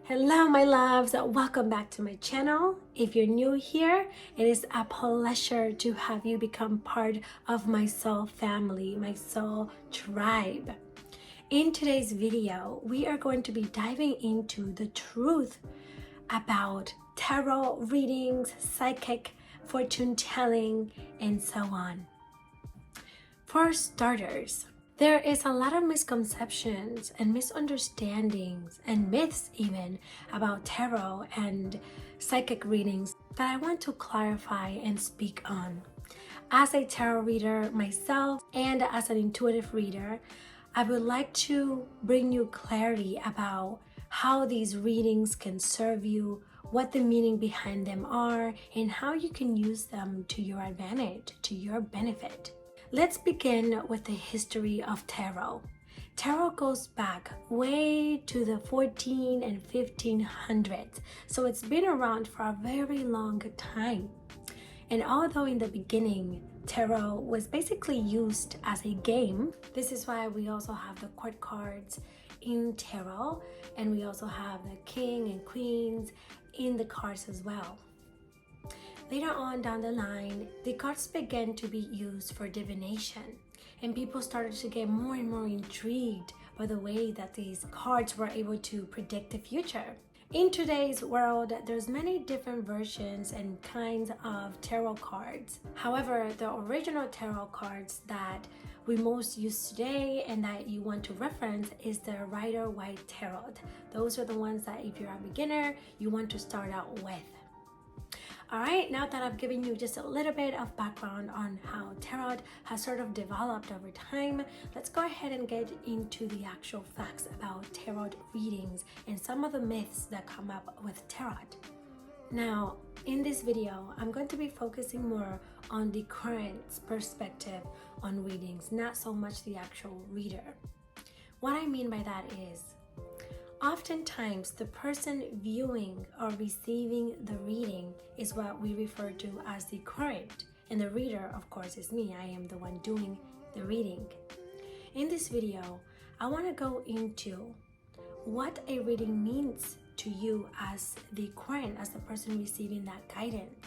Hello my loves, welcome back to my channel. If you're new here, it is a pleasure to have you become part of my soul family, my soul tribe. In today's video, we are going to be diving into the truth about tarot readings, psychic fortune telling, and so on. For starters, there is a lot of misconceptions and misunderstandings and myths even about tarot and psychic readings that I want to clarify and speak on. As a tarot reader myself and as an intuitive reader, I would like to bring you clarity about how these readings can serve you, what the meaning behind them are, and how you can use them to your advantage, to your benefit. Let's begin with the history of tarot. Tarot goes back way to the 14 and 1500s, so it's been around for a very long time. And although in the beginning, tarot was basically used as a game, this is why we also have the court cards in tarot, and we also have the king and queens in the cards as well. Later on down the line, the cards began to be used for divination, and people started to get more and more intrigued by the way that these cards were able to predict the future. In today's world, there's many different versions and kinds of tarot cards. However, the original tarot cards that we most use today and that you want to reference is the Rider-Waite Tarot. Those are the ones that if you're a beginner, you want to start out with. Alright, now that I've given you just a little bit of background on how tarot has sort of developed over time, let's go ahead and get into the actual facts about tarot readings and some of the myths that come up with tarot. Now, in this video, I'm going to be focusing more on the current perspective on readings, not so much the actual reader. What I mean by that is, oftentimes, the person viewing or receiving the reading is what we refer to as the current, and the reader, of course, is me. I am the one doing the reading. In this video, I want to go into what a reading means to you as the current, as the person receiving that guidance.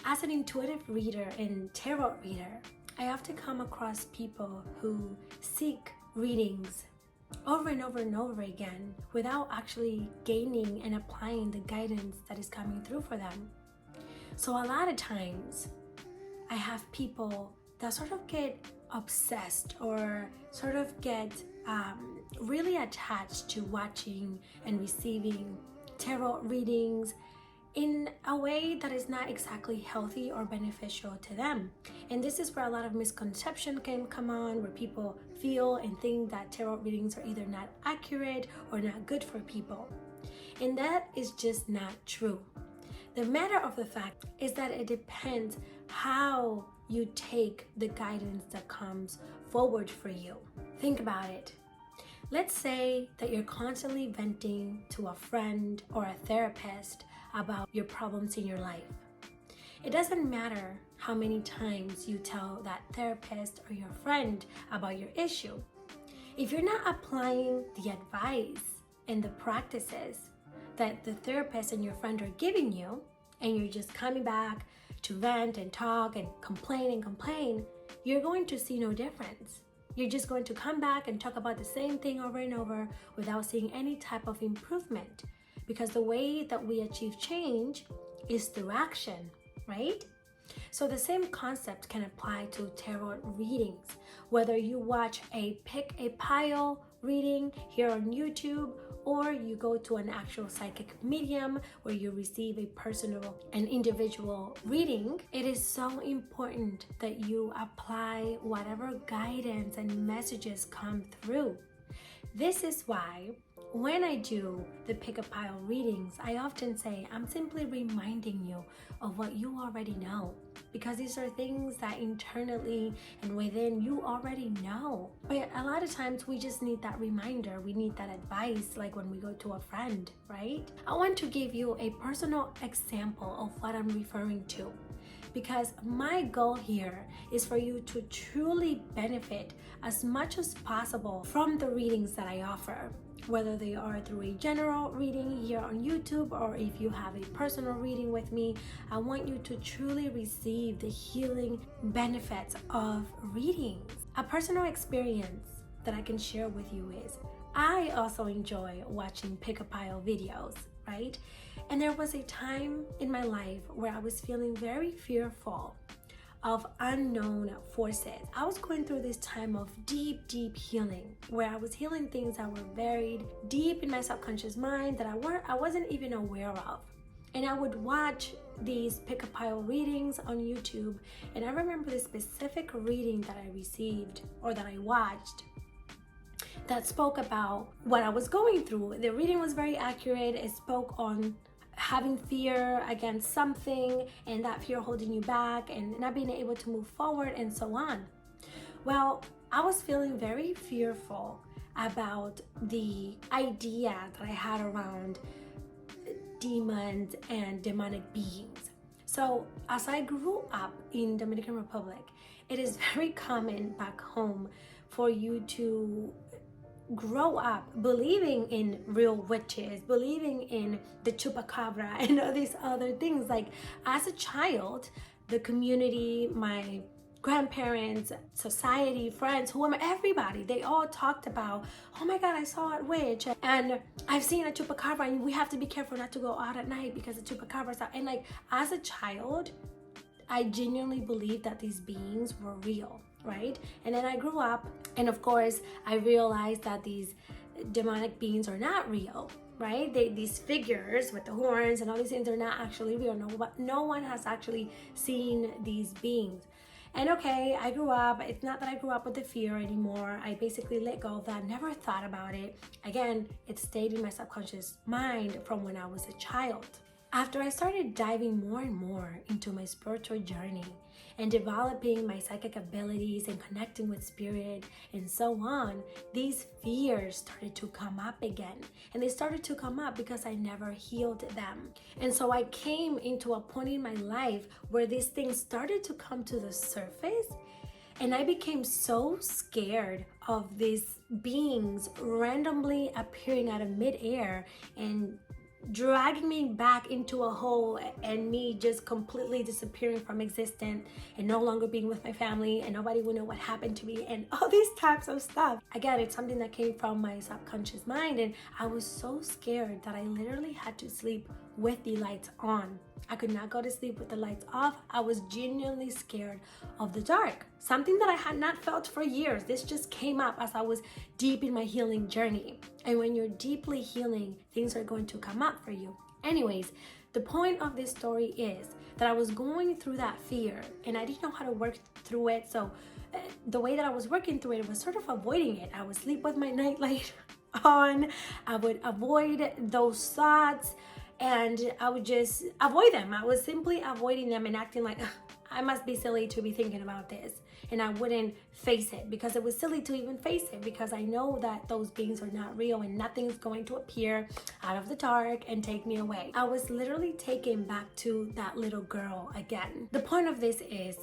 As an intuitive reader and tarot reader, I often come across people who seek readings over and over and over again without actually gaining and applying the guidance that is coming through for them. So a lot of times I have people that sort of get obsessed or sort of get really attached to watching and receiving tarot readings in a way that is not exactly healthy or beneficial to them. And this is where a lot of misconception can come on, where people feel and think that tarot readings are either not accurate or not good for people. And that is just not true. The matter of the fact is that it depends how you take the guidance that comes forward for you. Think about it. Let's say that you're constantly venting to a friend or a therapist about your problems in your life. It doesn't matter how many times you tell that therapist or your friend about your issue. If you're not applying the advice and the practices that the therapist and your friend are giving you, and you're just coming back to vent and talk and complain, you're going to see no difference. You're just going to come back and talk about the same thing over and over without seeing any type of improvement. Because the way that we achieve change is through action, right? So the same concept can apply to tarot readings. Whether you watch a pick a pile reading here on YouTube, or you go to an actual psychic medium where you receive a personal and individual reading, it is so important that you apply whatever guidance and messages come through. This is why when I do the pick a pile readings, I often say I'm simply reminding you of what you already know, because these are things that internally and within you already know. But a lot of times we just need that reminder. We need that advice, like when we go to a friend, right? I want to give you a personal example of what I'm referring to, because my goal here is for you to truly benefit as much as possible from the readings that I offer. whether they are through a general reading here on YouTube or if you have a personal reading with me. I want you to truly receive the healing benefits of readings. A personal experience that I can share with you is I also enjoy watching pick-a-pile videos, right? And there was a time in my life where I was feeling very fearful of unknown forces. I was going through this time of deep healing, where I was healing things that were buried deep in my subconscious mind that I wasn't even aware of. And I would watch these pick-a-pile readings on YouTube, and I remember the specific reading that I received or that I watched that spoke about what I was going through. The reading was very accurate. It spoke on having fear against something and that fear holding you back and not being able to move forward and so on. Well, I was feeling very fearful about the idea that I had around demons and demonic beings. So as I grew up in Dominican Republic, it is very common back home for you to grow up believing in real witches, believing in the chupacabra and all these other things. Like as a child, the community, my grandparents, society, friends, whoever, everybody, they all talked about, oh my God, I saw a witch and I've seen a chupacabra and we have to be careful not to go out at night because the chupacabra's out. And like as a child, I genuinely believed that these beings were real, right? And then I grew up, and of course, I realized that these demonic beings are not real, right? These figures with the horns and all these things are not actually real. No one has actually seen these beings. And okay, I grew up. It's not that I grew up with the fear anymore. I basically let go of that, never thought about it. Again, it stayed in my subconscious mind from when I was a child. After I started diving more and more into my spiritual journey and developing my psychic abilities and connecting with spirit and so on, these fears started to come up again. And they started to come up because I never healed them. And so I came into a point in my life where these things started to come to the surface, and I became so scared of these beings randomly appearing out of midair and dragging me back into a hole and me just completely disappearing from existence and no longer being with my family and nobody would know what happened to me and all these types of stuff. Again, it's something that came from my subconscious mind, and I was so scared that I literally had to sleep with the lights on. I could not go to sleep with the lights off. I was genuinely scared of the dark, something that I had not felt for years. This just came up as I was deep in my healing journey. And when you're deeply healing, things are going to come up for you. Anyways, the point of this story is that I was going through that fear and I didn't know how to work through it. So the way that I was working through it was sort of avoiding it. I would sleep with my nightlight on. I would avoid those thoughts, and I would just avoid them. I was simply avoiding them and acting like I must be silly to be thinking about this. And I wouldn't face it because it was silly to even face it, because I know that those beings are not real and nothing's going to appear out of the dark and take me away. I was literally taken back to that little girl again. The point of this is,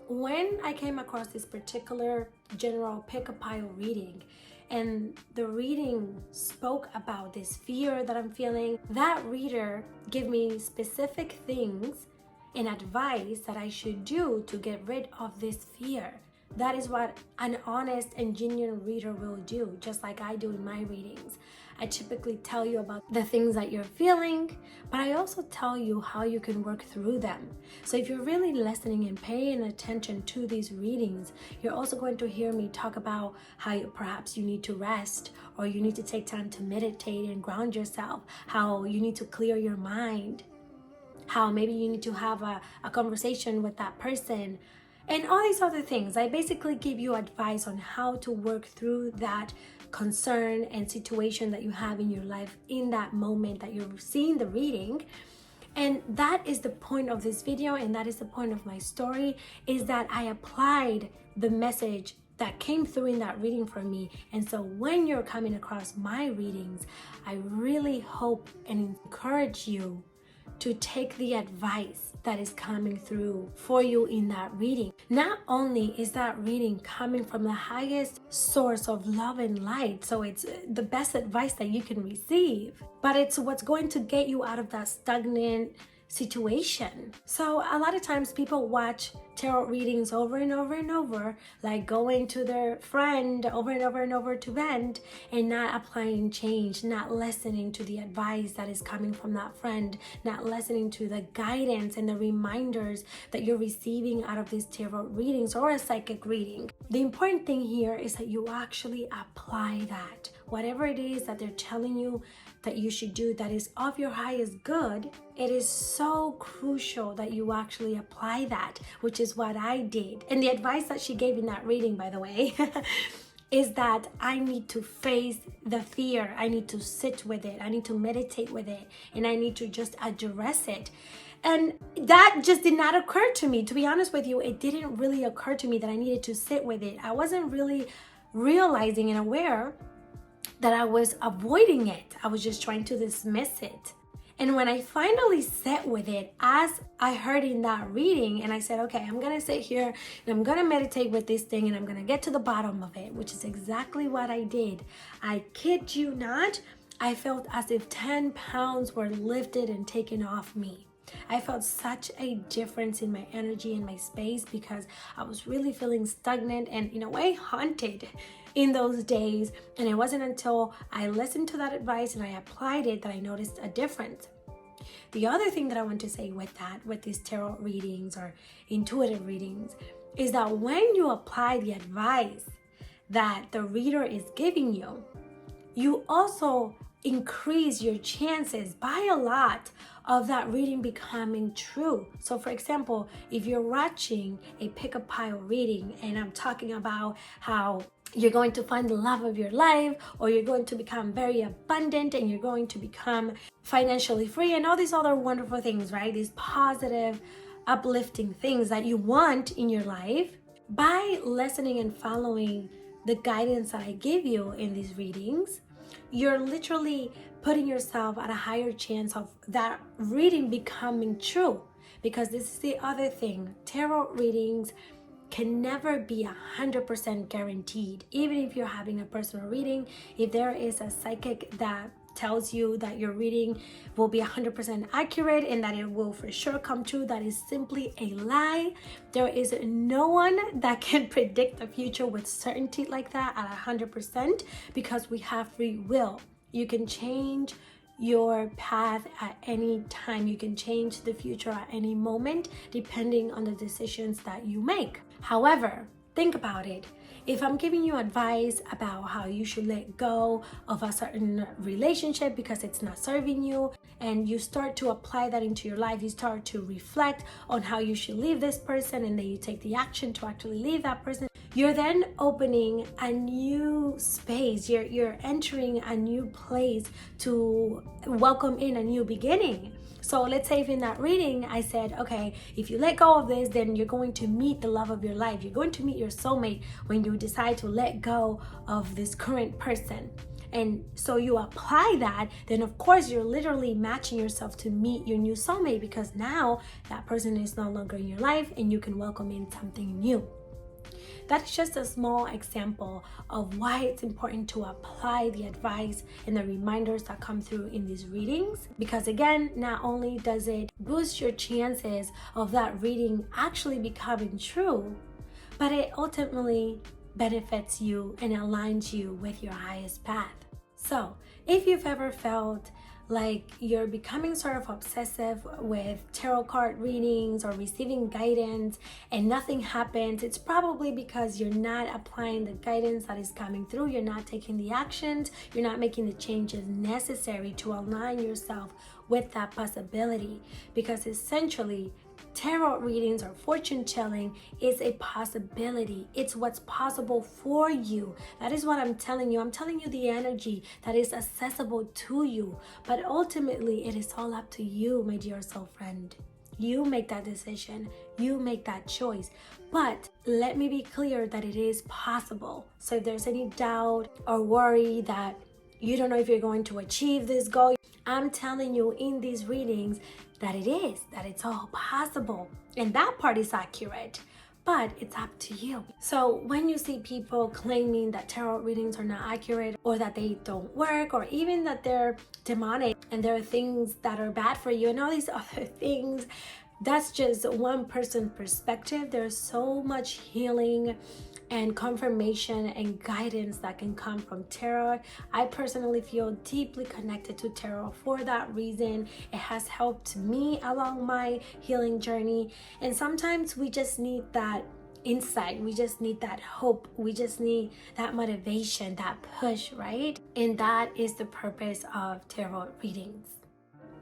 when I came across this particular general pick-a-pile reading, and the reading spoke about this fear that I'm feeling, that reader gave me specific things and advice that I should do to get rid of this fear. That is what an honest and genuine reader will do, just like I do in my readings. I typically tell you about the things that you're feeling, but I also tell you how you can work through them. So if you're really listening and paying attention to these readings, you're also going to hear me talk about how perhaps you need to rest, or you need to take time to meditate and ground yourself, how you need to clear your mind, how maybe you need to have a conversation with that person, and all these other things. I basically give you advice on how to work through that concern and situation that you have in your life in that moment that you're seeing the reading. And that is the point of this video, and that is the point of my story, is that I applied the message that came through in that reading for me. And so when you're coming across my readings, I really hope and encourage you to take the advice that is coming through for you in that reading. Not only is that reading coming from the highest source of love and light, so it's the best advice that you can receive, but it's what's going to get you out of that stagnant situation. So a lot of times people watch tarot readings over and over and over, like going to their friend over and over and over to vent, and not applying change, not listening to the advice that is coming from that friend, not listening to the guidance and the reminders that you're receiving out of these tarot readings or a psychic reading. The important thing here is that you actually apply that. Whatever it is that they're telling you that you should do that is of your highest good, it is so crucial that you actually apply that, which is what I did. And the advice that she gave in that reading, by the way, is that I need to face the fear. I need to sit with it. I need to meditate with it. And I need to just address it. And that just did not occur to me. To be honest with you, it didn't really occur to me that I needed to sit with it. I wasn't really realizing and aware that I was avoiding it. I was just trying to dismiss it. And when I finally sat with it, as I heard in that reading, and I said, okay, I'm gonna sit here and I'm gonna meditate with this thing and I'm gonna get to the bottom of it, which is exactly what I did. I kid you not, I felt as if 10 pounds were lifted and taken off me. I felt such a difference in my energy and my space because I was really feeling stagnant and in a way haunted in those days. And it wasn't until I listened to that advice and I applied it that I noticed a difference. The other thing that I want to say with that, with these tarot readings or intuitive readings, is that when you apply the advice that the reader is giving you, you also increase your chances by a lot of that reading becoming true. So for example, if you're watching a pick-up pile reading and I'm talking about how you're going to find the love of your life, or you're going to become very abundant and you're going to become financially free and all these other wonderful things, right? These positive, uplifting things that you want in your life, by listening and following the guidance that I give you in these readings, you're literally putting yourself at a higher chance of that reading becoming true. Because this is the other thing, tarot readings can never be 100% guaranteed. Even if you're having a personal reading, if there is a psychic that tells you that your reading will be 100% accurate and that it will for sure come true, that is simply a lie. There is no one that can predict the future with certainty like that at 100%, because we have free will. You can change your path at any time. You can change the future at any moment depending on the decisions that you make. However, think about it. If I'm giving you advice about how you should let go of a certain relationship because it's not serving you, and you start to apply that into your life, you start to reflect on how you should leave this person, and then you take the action to actually leave that person, you're then opening a new space. You're entering a new place to welcome in a new beginning. So let's say if in that reading I said, okay, if you let go of this, then you're going to meet the love of your life. You're going to meet your soulmate when you decide to let go of this current person. And so you apply that, then of course you're literally matching yourself to meet your new soulmate, because now that person is no longer in your life and you can welcome in something new. That's just a small example of why it's important to apply the advice and the reminders that come through in these readings. Because again, not only does it boost your chances of that reading actually becoming true, but it ultimately benefits you and aligns you with your highest path. So if you've ever felt like you're becoming sort of obsessive with tarot card readings or receiving guidance and nothing happens, it's probably because you're not applying the guidance that is coming through. You're not taking the actions. You're not making the changes necessary to align yourself with that possibility. Because essentially, tarot readings or fortune telling is a possibility. It's what's possible for you. That is what I'm telling you. I'm telling you the energy that is accessible to you. But ultimately, it is all up to you, my dear soul friend. You make that decision. You make that choice. But let me be clear that it is possible. So if there's any doubt or worry that You don't know if you're going to achieve this goal. I'm telling you in these readings that it's all possible. And that part is accurate, but it's up to you. So when you see people claiming that tarot readings are not accurate, or that they don't work, or even that they're demonic and there are things that are bad for you and all these other things, that's just one person's perspective. There's so much healing and confirmation and guidance that can come from tarot. I personally feel deeply connected to tarot for that reason. It has helped me along my healing journey. And sometimes we just need that insight, we just need that hope, we just need that motivation, that push, right? And that is the purpose of tarot readings.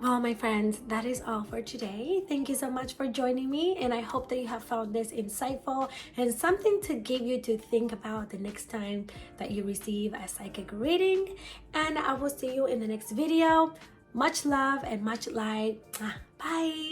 Well, my friends, that is all for today. Thank you so much for joining me, and I hope that you have found this insightful and something to give you to think about the next time that you receive a psychic reading. And I will see you in the next video. Much love and much light. Bye.